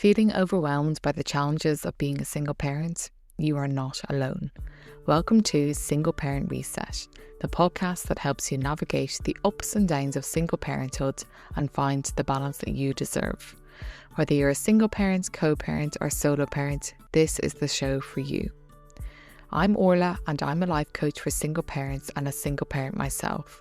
Feeling overwhelmed by the challenges of being a single parent? You are not alone. Welcome to Single Parent Reset, the podcast that helps you navigate the ups and downs of single parenthood and find the balance that you deserve. Whether you're a single parent, co-parent or solo parent, this is the show for you. I'm Orla and I'm a life coach for single parents and a single parent myself.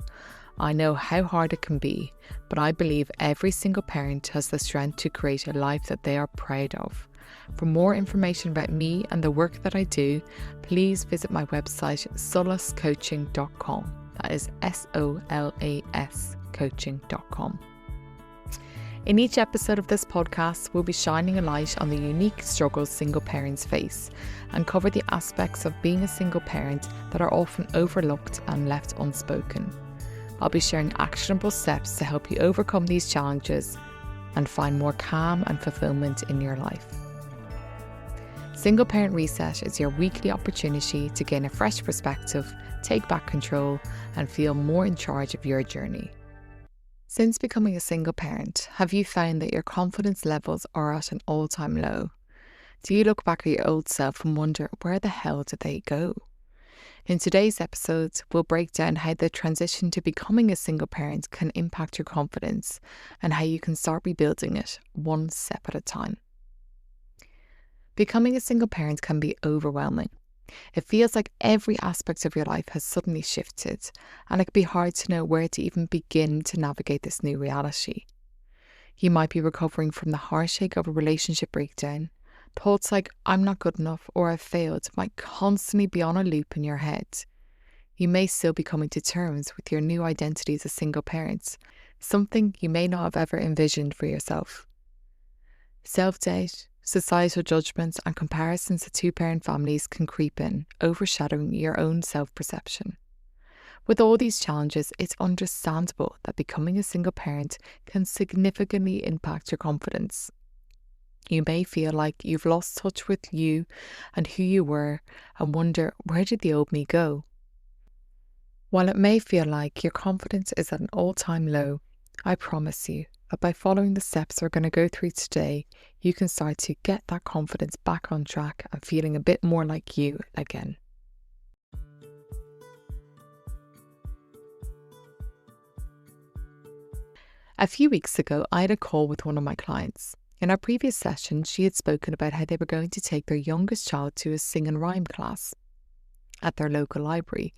I know how hard it can be, but I believe every single parent has the strength to create a life that they are proud of. For more information about me and the work that I do, please visit my website solascoaching.com. That is SOLAS coaching.com. In each episode of this podcast, we'll be shining a light on the unique struggles single parents face and cover the aspects of being a single parent that are often overlooked and left unspoken. I'll be sharing actionable steps to help you overcome these challenges and find more calm and fulfillment in your life. Single Parent Reset is your weekly opportunity to gain a fresh perspective, take back control, and feel more in charge of your journey. Since becoming a single parent, have you found that your confidence levels are at an all-time low? Do you look back at your old self and wonder, where the hell did they go? In today's episode, we'll break down how the transition to becoming a single parent can impact your confidence and how you can start rebuilding it one step at a time. Becoming a single parent can be overwhelming. It feels like every aspect of your life has suddenly shifted, and it can be hard to know where to even begin to navigate this new reality. You might be recovering from the heartache of a relationship breakdown. Thoughts like, I'm not good enough or I've failed might constantly be on a loop in your head. You may still be coming to terms with your new identity as a single parent, something you may not have ever envisioned for yourself. Self-doubt, societal judgments and comparisons to two-parent families can creep in, overshadowing your own self-perception. With all these challenges, it's understandable that becoming a single parent can significantly impact your confidence. You may feel like you've lost touch with you and who you were and wonder, where did the old me go? While it may feel like your confidence is at an all-time low, I promise you that by following the steps we're going to go through today, you can start to get that confidence back on track and feeling a bit more like you again. A few weeks ago, I had a call with one of my clients. In our previous session, she had spoken about how they were going to take their youngest child to a sing and rhyme class at their local library.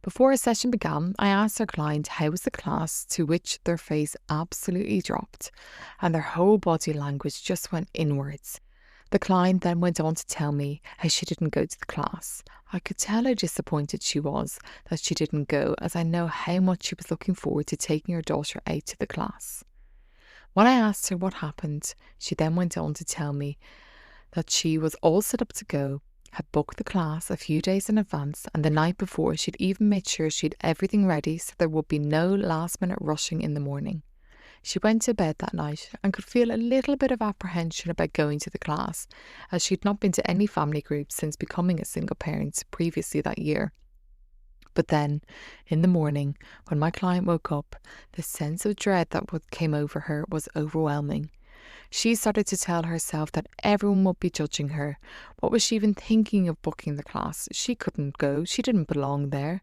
Before a session began, I asked our client how was the class, to which their face absolutely dropped and their whole body language just went inwards. The client then went on to tell me how she didn't go to the class. I could tell how disappointed she was that she didn't go, as I know how much she was looking forward to taking her daughter out to the class. When I asked her what happened, she then went on to tell me that she was all set up to go, had booked the class a few days in advance, and the night before she'd even made sure she'd everything ready so there would be no last minute rushing in the morning. She went to bed that night and could feel a little bit of apprehension about going to the class, as she'd not been to any family groups since becoming a single parent previously that year. But then, in the morning, when my client woke up, the sense of dread that came over her was overwhelming. She started to tell herself that everyone would be judging her. What was she even thinking of booking the class? She couldn't go. She didn't belong there.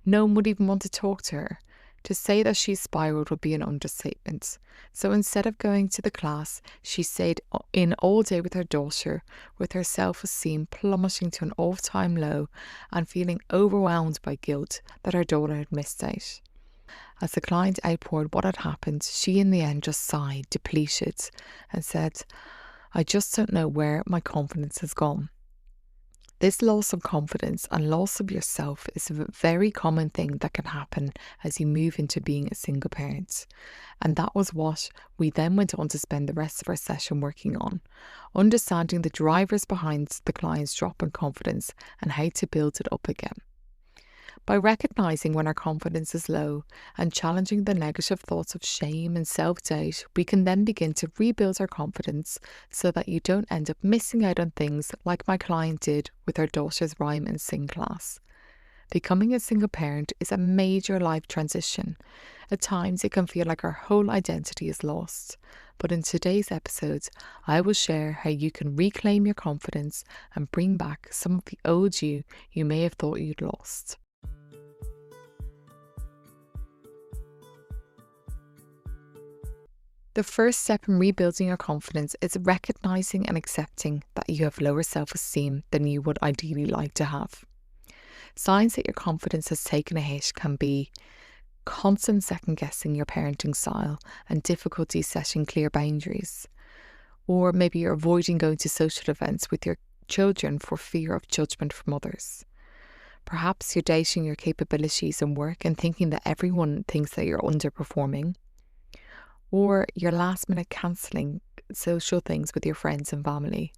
No one would even want to talk to her. To say that she spiraled would be an understatement. So instead of going to the class, she stayed in all day with her daughter, with her self-esteem plummeting to an all-time low and feeling overwhelmed by guilt that her daughter had missed out. As the client outpoured what had happened, she in the end just sighed, depleted, and said, I just don't know where my confidence has gone. This loss of confidence and loss of yourself is a very common thing that can happen as you move into being a single parent. And that was what we then went on to spend the rest of our session working on, understanding the drivers behind the client's drop in confidence and how to build it up again. By recognising when our confidence is low and challenging the negative thoughts of shame and self-doubt, we can then begin to rebuild our confidence so that you don't end up missing out on things like my client did with her daughter's rhyme and sing class. Becoming a single parent is a major life transition. At times it can feel like our whole identity is lost. But in today's episode, I will share how you can reclaim your confidence and bring back some of the old you may have thought you'd lost. The first step in rebuilding your confidence is recognizing and accepting that you have lower self-esteem than you would ideally like to have. Signs that your confidence has taken a hit can be constant second-guessing your parenting style and difficulty setting clear boundaries. Or maybe you're avoiding going to social events with your children for fear of judgment from others. Perhaps you're doubting your capabilities in work and thinking that everyone thinks that you're underperforming. Or you're last minute cancelling social things with your friends and family.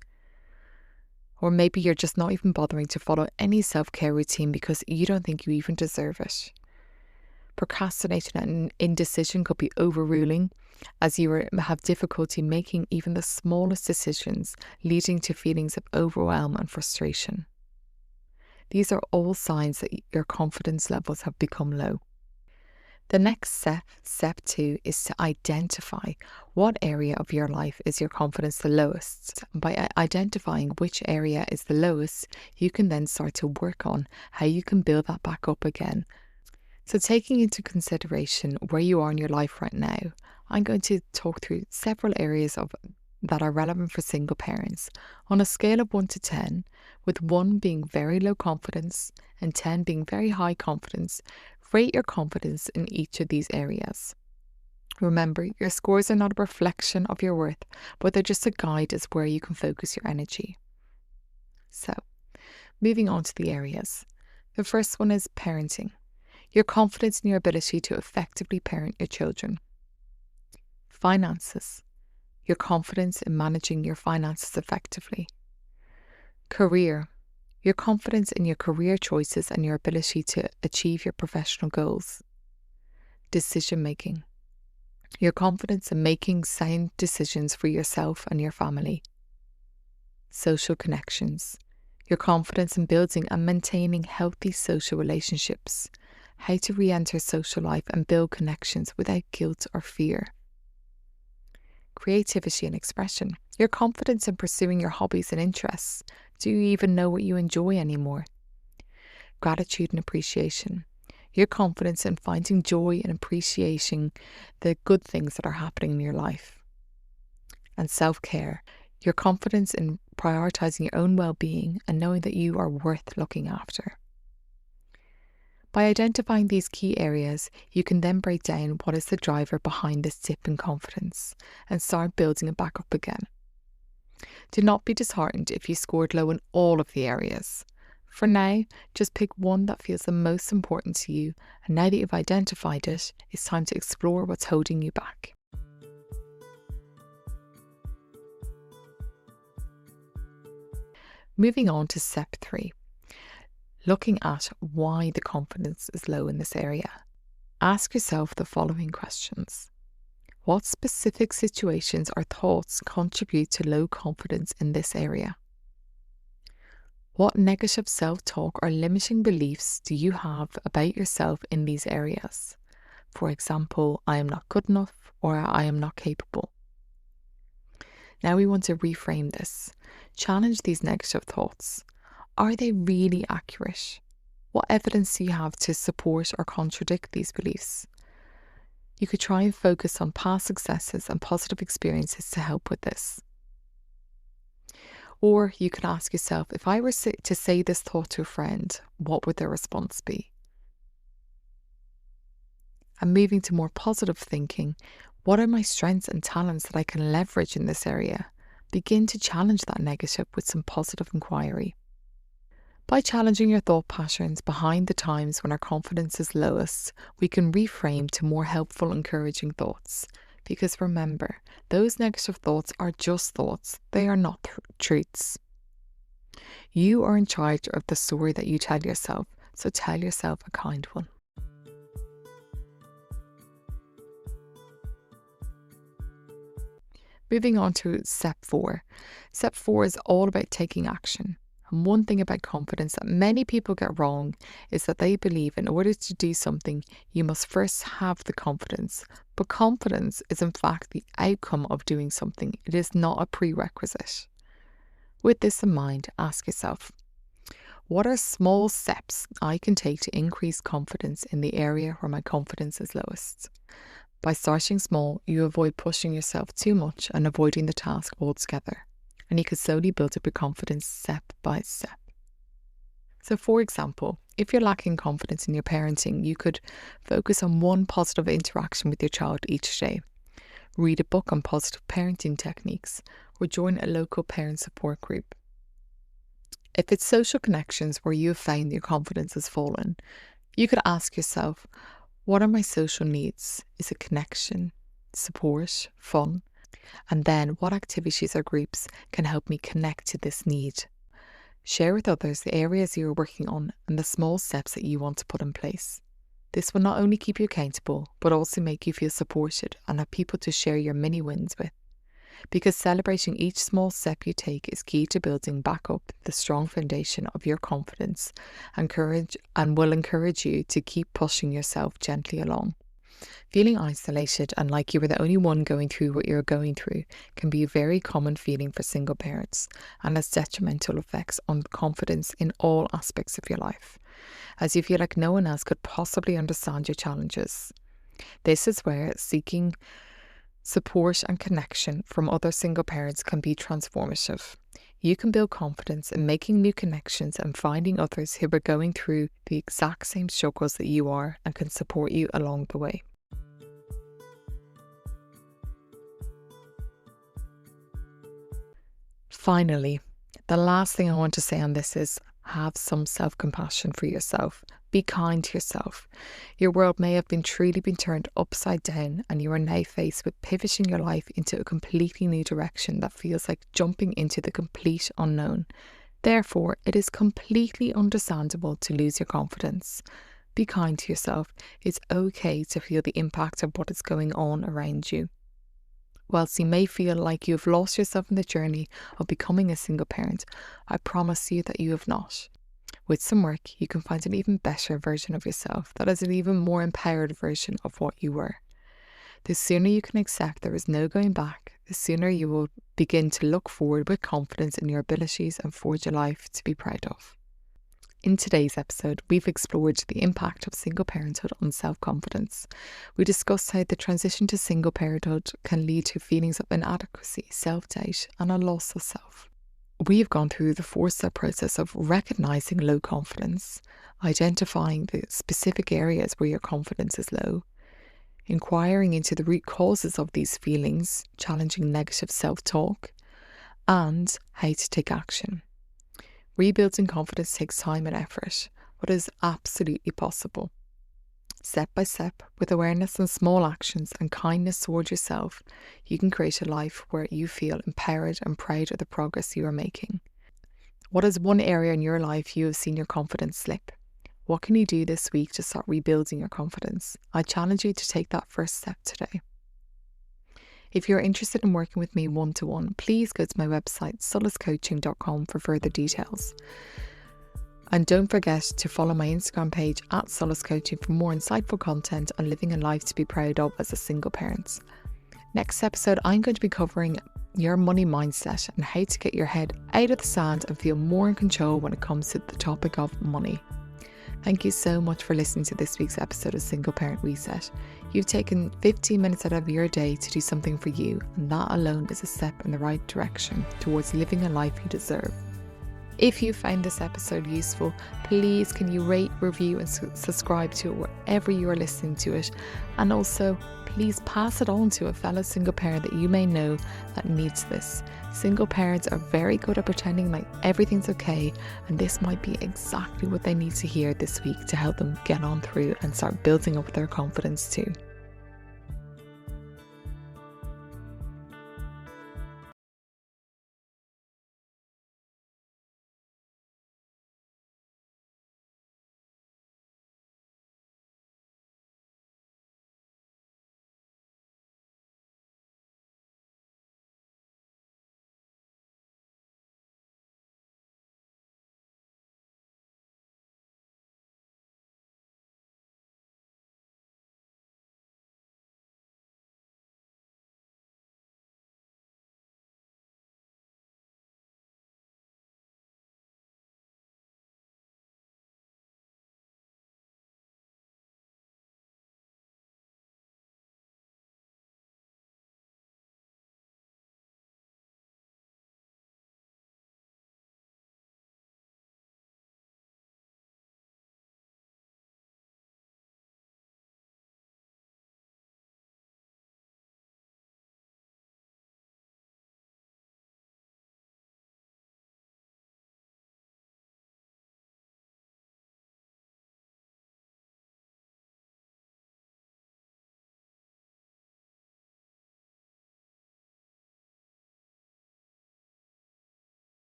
Or maybe you're just not even bothering to follow any self-care routine because you don't think you even deserve it. Procrastination and indecision could be overruling, as you have difficulty making even the smallest decisions, leading to feelings of overwhelm and frustration. These are all signs that your confidence levels have become low. The next step 2, is to identify what area of your life is your confidence the lowest. By identifying which area is the lowest, you can then start to work on how you can build that back up again. So taking into consideration where you are in your life right now, I'm going to talk through several areas that are relevant for single parents on a scale of 1 to 10, with 1 being very low confidence and 10 being very high confidence. Rate your confidence in each of these areas. Remember, your scores are not a reflection of your worth, but they're just a guide as where you can focus your energy. So, moving on to the areas. The first one is parenting. Your confidence in your ability to effectively parent your children. Finances. Your confidence in managing your finances effectively. Career. Your confidence in your career choices and your ability to achieve your professional goals. Decision making. Your confidence in making sound decisions for yourself and your family. Social connections. Your confidence in building and maintaining healthy social relationships. How to re-enter social life and build connections without guilt or fear. Creativity and expression. Your confidence in pursuing your hobbies and interests. Do you even know what you enjoy anymore? Gratitude and appreciation. Your confidence in finding joy and appreciating the good things that are happening in your life. And self-care. Your confidence in prioritizing your own well-being and knowing that you are worth looking after. By identifying these key areas, you can then break down what is the driver behind this dip in confidence and start building it back up again. Do not be disheartened if you scored low in all of the areas. For now, just pick one that feels the most important to you, and now that you've identified it, it's time to explore what's holding you back. Moving on to step 3. Looking at why the confidence is low in this area. Ask yourself the following questions. What specific situations or thoughts contribute to low confidence in this area? What negative self-talk or limiting beliefs do you have about yourself in these areas? For example, I am not good enough or I am not capable. Now we want to reframe this. Challenge these negative thoughts. Are they really accurate? What evidence do you have to support or contradict these beliefs? You could try and focus on past successes and positive experiences to help with this. Or you could ask yourself, if I were to say this thought to a friend, what would their response be? And moving to more positive thinking, what are my strengths and talents that I can leverage in this area? Begin to challenge that negative with some positive inquiry. By challenging your thought patterns behind the times when our confidence is lowest, we can reframe to more helpful, encouraging thoughts. Because remember, those negative thoughts are just thoughts. They are not truths. You are in charge of the story that you tell yourself, so tell yourself a kind one. Moving on to step 4. Step 4 is all about taking action. And one thing about confidence that many people get wrong is that they believe in order to do something, you must first have the confidence. But confidence is in fact the outcome of doing something. It is not a prerequisite. With this in mind, ask yourself, what are small steps I can take to increase confidence in the area where my confidence is lowest? By starting small, you avoid pushing yourself too much and avoiding the task altogether. And you can slowly build up your confidence step by step. So, for example, if you're lacking confidence in your parenting, you could focus on one positive interaction with your child each day. Read a book on positive parenting techniques or join a local parent support group. If it's social connections where you have found your confidence has fallen, you could ask yourself, what are my social needs? Is it connection, support, fun? And then what activities or groups can help me connect to this need? Share with others the areas you are working on and the small steps that you want to put in place. This will not only keep you accountable, but also make you feel supported and have people to share your mini wins with. Because celebrating each small step you take is key to building back up the strong foundation of your confidence and courage, and will encourage you to keep pushing yourself gently along. Feeling isolated and like you were the only one going through what you're going through can be a very common feeling for single parents and has detrimental effects on confidence in all aspects of your life, as you feel like no one else could possibly understand your challenges. This is where seeking support and connection from other single parents can be transformative. You can build confidence in making new connections and finding others who are going through the exact same struggles that you are and can support you along the way. Finally, the last thing I want to say on this is have some self-compassion for yourself. Be kind to yourself. Your world may have truly been turned upside down and you are now faced with pivoting your life into a completely new direction that feels like jumping into the complete unknown. Therefore, it is completely understandable to lose your confidence. Be kind to yourself. It's okay to feel the impact of what is going on around you. Whilst you may feel like you have lost yourself in the journey of becoming a single parent, I promise you that you have not. With some work, you can find an even better version of yourself that is an even more empowered version of what you were. The sooner you can accept there is no going back, the sooner you will begin to look forward with confidence in your abilities and forge a life to be proud of. In today's episode, we've explored the impact of single parenthood on self-confidence. We discussed how the transition to single parenthood can lead to feelings of inadequacy, self-doubt, and a loss of self. We've gone through the 4-step process of recognizing low confidence, identifying the specific areas where your confidence is low, inquiring into the root causes of these feelings, challenging negative self-talk, and how to take action. Rebuilding confidence takes time and effort, but is absolutely possible. Step by step, with awareness and small actions and kindness towards yourself, you can create a life where you feel empowered and proud of the progress you are making. What is one area in your life you have seen your confidence slip? What can you do this week to start rebuilding your confidence? I challenge you to take that first step today. If you're interested in working with me one-to-one, please go to my website, solaccoaching.com, for further details. And don't forget to follow my Instagram page @solaccoaching for more insightful content on living a life to be proud of as a single parent. Next episode, I'm going to be covering your money mindset and how to get your head out of the sand and feel more in control when it comes to the topic of money. Thank you so much for listening to this week's episode of Single Parent Reset. You've taken 15 minutes out of your day to do something for you, and that alone is a step in the right direction towards living a life you deserve. If you found this episode useful, please can you rate, review and subscribe to it wherever you are listening to it, and also please pass it on to a fellow single parent that you may know that needs this. Single parents are very good at pretending like everything's okay, and this might be exactly what they need to hear this week to help them get on through and start building up their confidence too.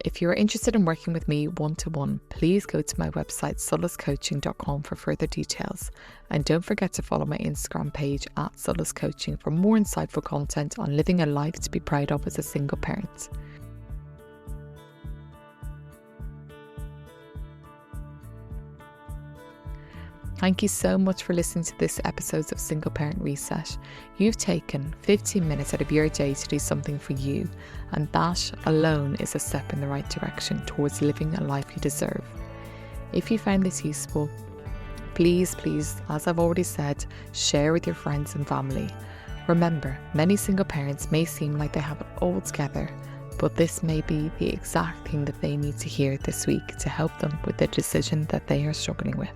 If you're interested in working with me one-to-one, please go to my website solacecoaching.com for further details. And don't forget to follow my Instagram page @solacecoaching for more insightful content on living a life to be proud of as a single parent. Thank you so much for listening to this episode of Single Parent Reset. You've taken 15 minutes out of your day to do something for you, and that alone is a step in the right direction towards living a life you deserve. If you found this useful, please, as I've already said, share with your friends and family. Remember, many single parents may seem like they have it all together, but this may be the exact thing that they need to hear this week to help them with the decision that they are struggling with.